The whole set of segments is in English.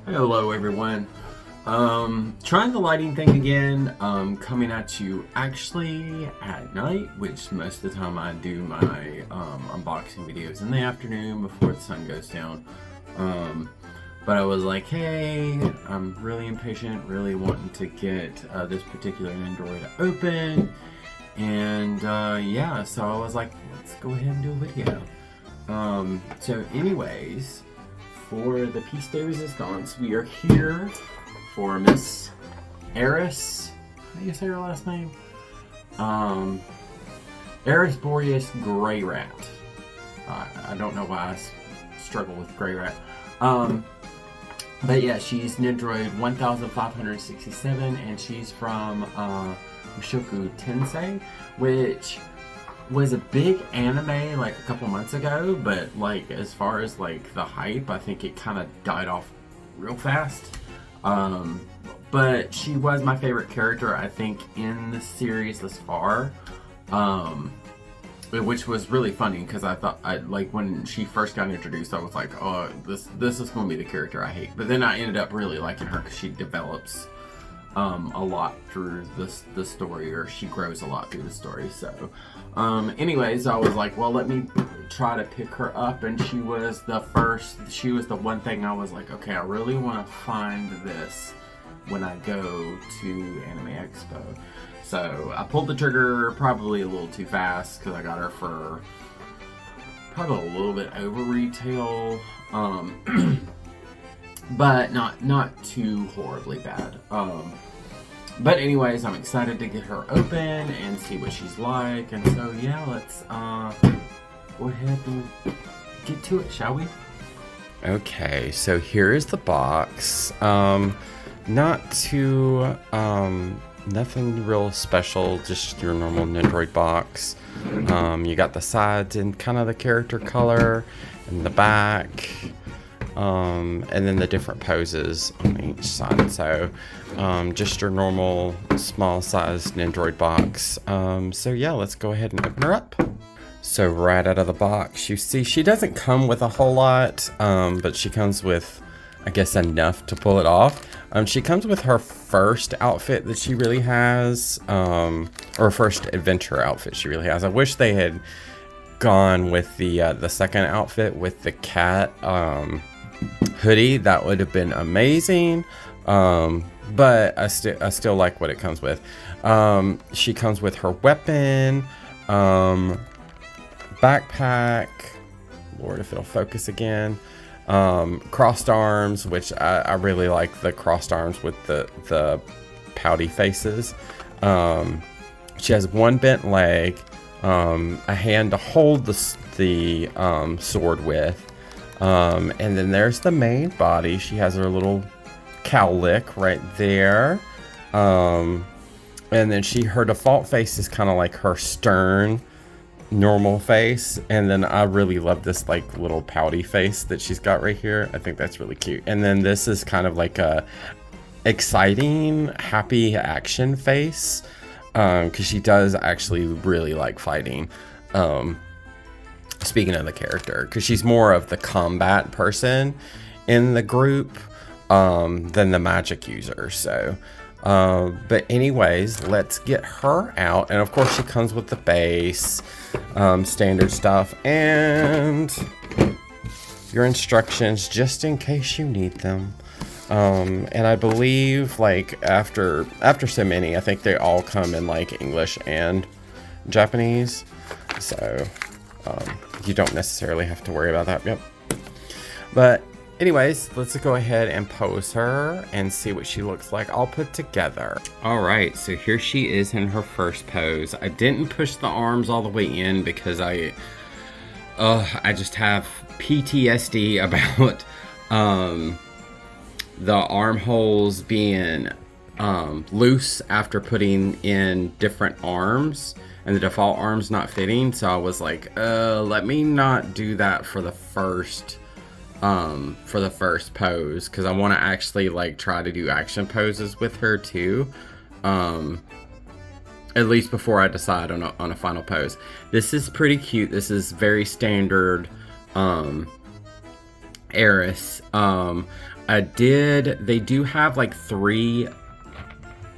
Hello everyone. Trying the lighting thing again. Coming at you actually at night, which most of the time I do my unboxing videos in the afternoon before the sun goes down. But I was like, hey, I'm really impatient, really wanting to get this particular Nendoroid open, and yeah, so I was like, let's go ahead and do a video. So anyways, for the piece de resistance, we are here for Miss Eris. How do you say her last name? Eris Boreas Greyrat. I don't know why I struggle with Greyrat. But yeah, she's Nendoroid 1567, and she's from Mushoku Tensei, which was a big anime like a couple months ago, but like as far as like the hype, I think it kind of died off real fast. But she was my favorite character, I think, in the series thus far. Which was really funny because I thought, like when she first got introduced, I was like, oh, this is going to be the character I hate. But then I ended up really liking her because she develops a lot through the story, or she grows a lot through the story. So anyways, I was like, well, let me try to pick her up, and she was the one thing I was like, okay, I really want to find this when I go to Anime Expo. So I pulled the trigger probably a little too fast because I got her for probably a little bit over retail, but not too horribly bad. But anyways, I'm excited to get her open and see what she's like. And so yeah, let's go ahead and get to it, shall we? Okay, so here is the box. Not too, nothing real special, just your normal Nendoroid box. You got the sides in kind of the character color, and the back, and then the different poses on each side. So, just your normal small sized Nendoroid box. So yeah, let's go ahead and open her up. So right out of the box, you see she doesn't come with a whole lot, but she comes with, I guess, enough to pull it off. She comes with her first outfit that she really has, or first adventure outfit she really has. I wish they had gone with the second outfit with the cat hoodie. That would have been amazing. But I still like what it comes with. She comes with her weapon, backpack. Lord, if it'll focus again. Crossed arms, which I really like the crossed arms with the pouty faces. She has one bent leg, a hand to hold the sword with, and then there's the main body. She has her little cowlick right there, and then her default face is kind of like her stern normal face, and then I really love this like little pouty face that she's got right here. I think that's really cute. And then this is kind of like a exciting, happy action face, because she does actually really like fighting. Speaking of the character, because she's more of the combat person in the group than the magic user. So but anyways, let's get her out. And of course she comes with the base, standard stuff, and your instructions just in case you need them. And I believe like after so many, I think they all come in like English and Japanese. So you don't necessarily have to worry about that. Yep. But anyways, let's go ahead and pose her and see what she looks like all put together. All right, so here she is in her first pose. I didn't push the arms all the way in because I just have PTSD about the armholes being loose after putting in different arms and the default arms not fitting. So I was like, let me not do that for the first pose, because I want to actually like try to do action poses with her too, at least before I decide on a final pose. This is pretty cute. This is very standard Eris. they do have like 3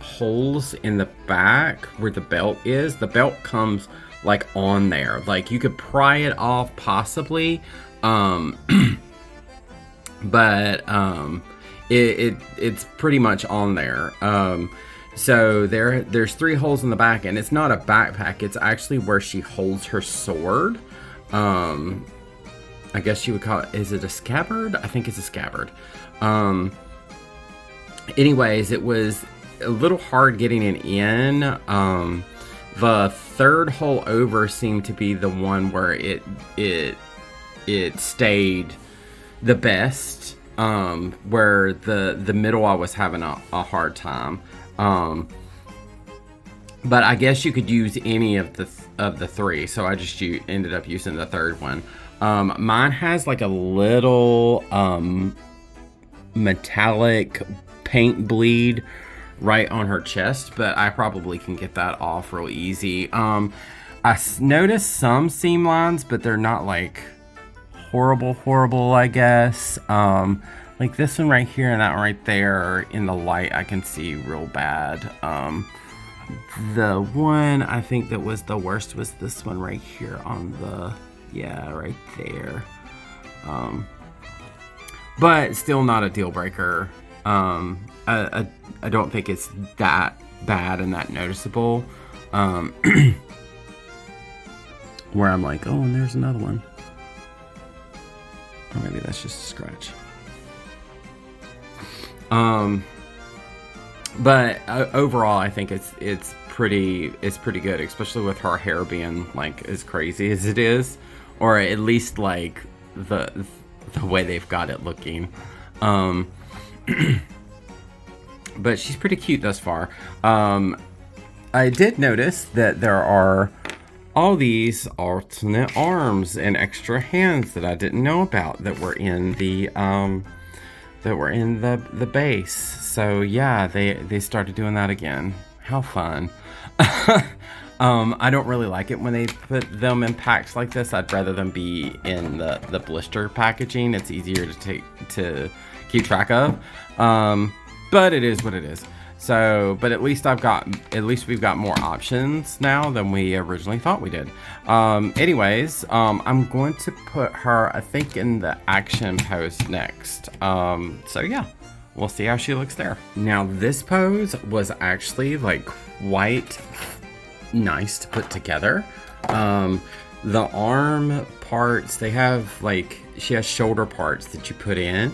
holes in the back where the belt is. The belt comes like on there. Like you could pry it off possibly. But it's pretty much on there. So there's 3 holes in the back, and it's not a backpack. It's actually where she holds her sword. I guess you would call it, is it a scabbard? I think it's a scabbard. Anyways, it was a little hard getting it in. The 3rd hole over seemed to be the one where it stayed the best. Where the middle I was having a hard time. But I guess you could use any of the 3, so I just ended up using the 3rd one. Mine has like a little metallic paint bleed right on her chest, but I probably can get that off real easy. I noticed some seam lines, but they're not like horrible, I guess. Like this one right here and that one right there in the light, I can see real bad. The one I think that was the worst was this one right here on the, yeah, right there. But still not a deal breaker. I don't think it's that bad and that noticeable. Where I'm like, oh, and there's another one. Or maybe that's just a scratch. But overall, I think it's pretty good, especially with her hair being like as crazy as it is, or at least like the way they've got it looking. But she's pretty cute thus far. I did notice that there are all these alternate arms and extra hands that I didn't know about that were in the base. So yeah, they started doing that again. How fun. I don't really like it when they put them in packs like this. I'd rather them be in the blister packaging. It's easier to keep track of. But it is what it is. So, but at least we've got more options now than we originally thought we did. Anyways, I'm going to put her, I think, in the action pose next. So yeah, we'll see how she looks there. Now, this pose was actually like quite nice to put together. The arm parts, they have like, she has shoulder parts that you put in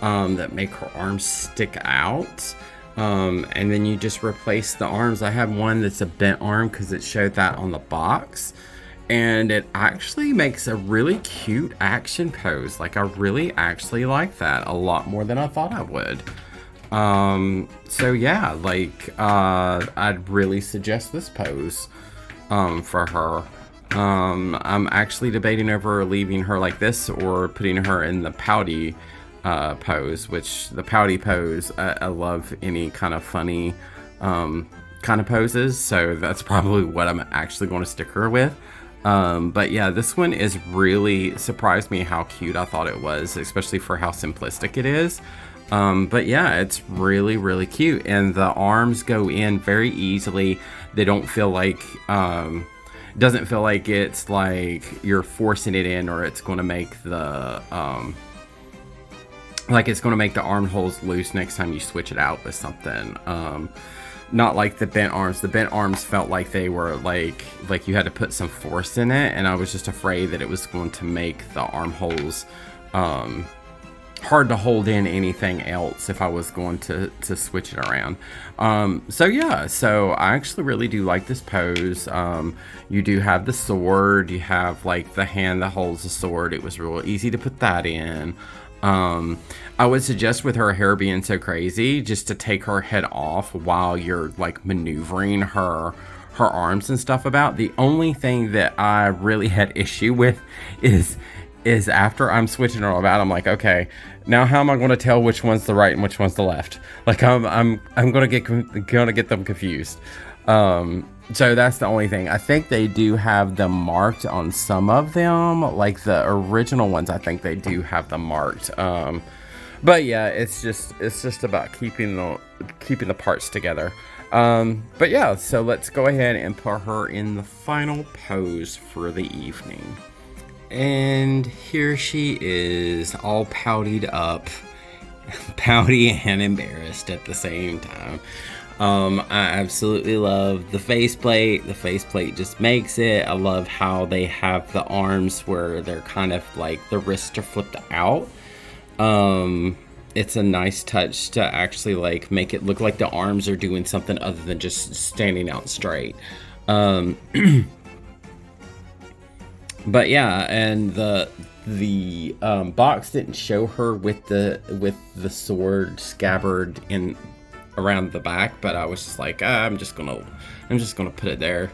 that make her arms stick out. And then you just replace the arms. I have one that's a bent arm because it showed that on the box, and it actually makes a really cute action pose. Like, I really actually like that a lot more than I thought I would. So yeah, like, I'd really suggest this pose for her. I'm actually debating over leaving her like this or putting her in the pouty pose, which the pouty pose, I love any kind of funny kind of poses, so that's probably what I'm actually going to stick her with. But yeah, this one is really surprised me how cute I thought it was, especially for how simplistic it is. But yeah, it's really, really cute, and the arms go in very easily. They don't feel like doesn't feel like it's like you're forcing it in, or it's going to make the armholes loose next time you switch it out with something. Not like the bent arms. The bent arms felt like they were like you had to put some force in it, and I was just afraid that it was going to make the armholes hard to hold in anything else if I was going to switch it around. So yeah, so I actually really do like this pose. You do have the sword, you have like the hand that holds the sword. It was real easy to put that in. I would suggest, with her hair being so crazy, just to take her head off while you're like maneuvering her arms and stuff about. The only thing that I really had issue with is after I'm switching her about, I'm like, okay, now how am I going to tell which one's the right and which one's the left? Like, I'm gonna get them confused. So that's the only thing. I think they do have them marked on some of them, like the original ones. I think they do have them marked. But yeah, it's just about keeping the parts together. But yeah, so let's go ahead and put her in the final pose for the evening. And here she is, all poutied up, pouty and embarrassed at the same time. I absolutely love the faceplate. The faceplate just makes it. I love how they have the arms where they're kind of like the wrists are flipped out. It's a nice touch to actually like make it look like the arms are doing something other than just standing out straight. But yeah, and the box didn't show her with the sword scabbard in around the back, but I was just like, I'm just gonna put it there.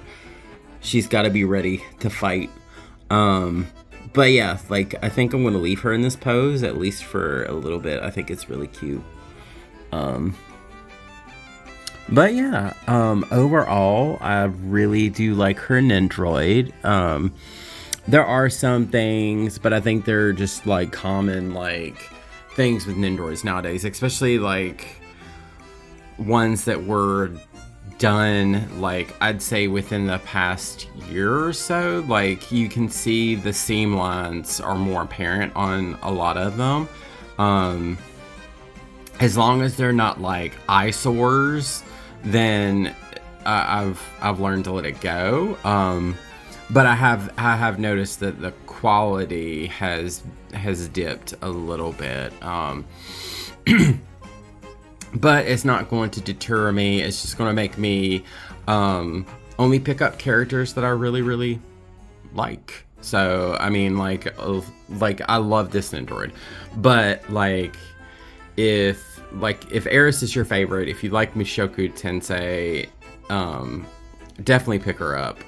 She's got to be ready to fight. But yeah, like I think I'm gonna leave her in this pose at least for a little bit. I think it's really cute. But yeah, overall, I really do like her Nendoroid. There are some things, but I think they're just like common like things with Nendoroids nowadays, especially like ones that were done like I'd say within the past year or so. Like you can see the seam lines are more apparent on a lot of them. As long as they're not like eyesores, then I've learned to let it go. But I have noticed that the quality has dipped a little bit. But it's not going to deter me. It's just going to make me only pick up characters that I really, really like. So, I mean, like I love this Nendoroid. But, if Eris is your favorite, if you like Mushoku Tensei, definitely pick her up.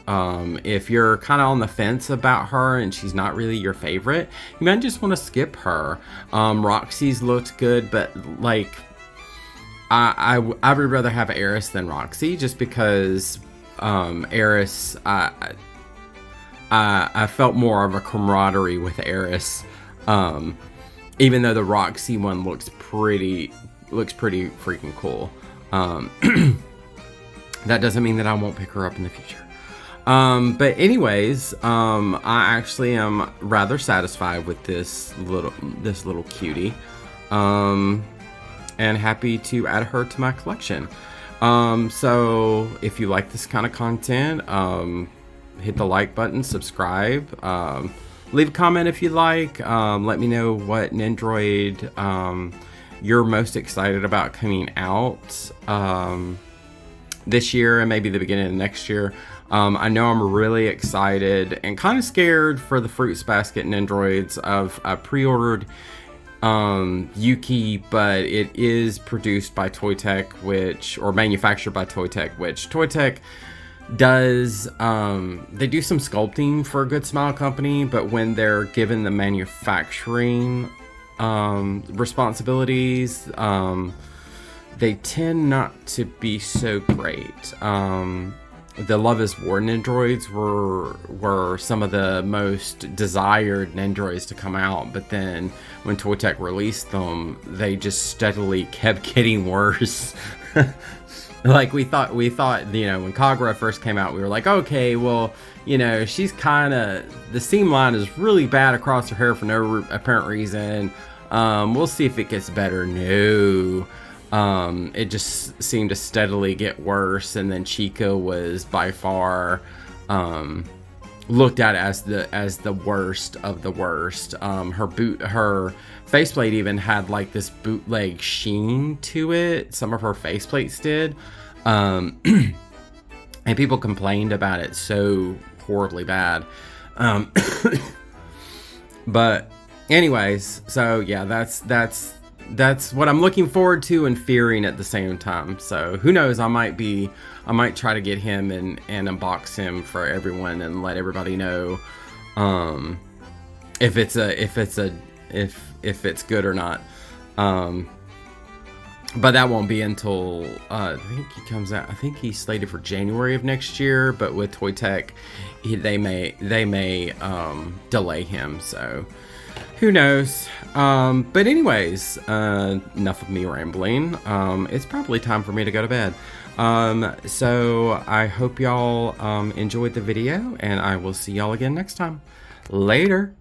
If you're kind of on the fence about her and she's not really your favorite, you might just want to skip her. Roxy's looked good, but, like... I would rather have Eris than Roxy, just because Eris, I felt more of a camaraderie with Eris, even though the Roxy one looks pretty freaking cool. That doesn't mean that I won't pick her up in the future. But anyways, I actually am rather satisfied with this little cutie. And happy to add her to my collection. So if you like this kind of content, hit the like button, subscribe, leave a comment if you like. Let me know what Nendoroid you're most excited about coming out this year and maybe the beginning of next year. I know I'm really excited and kind of scared for the Fruits Basket Nendoroids. I've pre-ordered Yuki, but it is produced by Toy Tech, or manufactured by Toy Tech, which Toy Tech does, they do some sculpting for a Good Smile Company, but when they're given the manufacturing responsibilities, they tend not to be so great. The Love is War Nendoroids were some of the most desired Nendoroids to come out, but then when Toy Tech released them, they just steadily kept getting worse. Like we thought, when Kagura first came out, we were like, okay, well, she's the seam line is really bad across her hair for no apparent reason. We'll see if it gets better. No. It just seemed to steadily get worse, and then Chica was by far looked at as the worst of the worst. Her faceplate even had like this bootleg sheen to it. Some of her faceplates did, and people complained about it so horribly bad. But anyways, so yeah, that's what I'm looking forward to and fearing at the same time. So who knows? I might try to get him and unbox him for everyone and let everybody know if it's good or not. But that won't be until I think he comes out. I think he's slated for January of next year. But with Toy Tech, they may delay him. So Who knows? But anyways, enough of me rambling. It's probably time for me to go to bed. So I hope y'all enjoyed the video, and I will see y'all again next time. Later.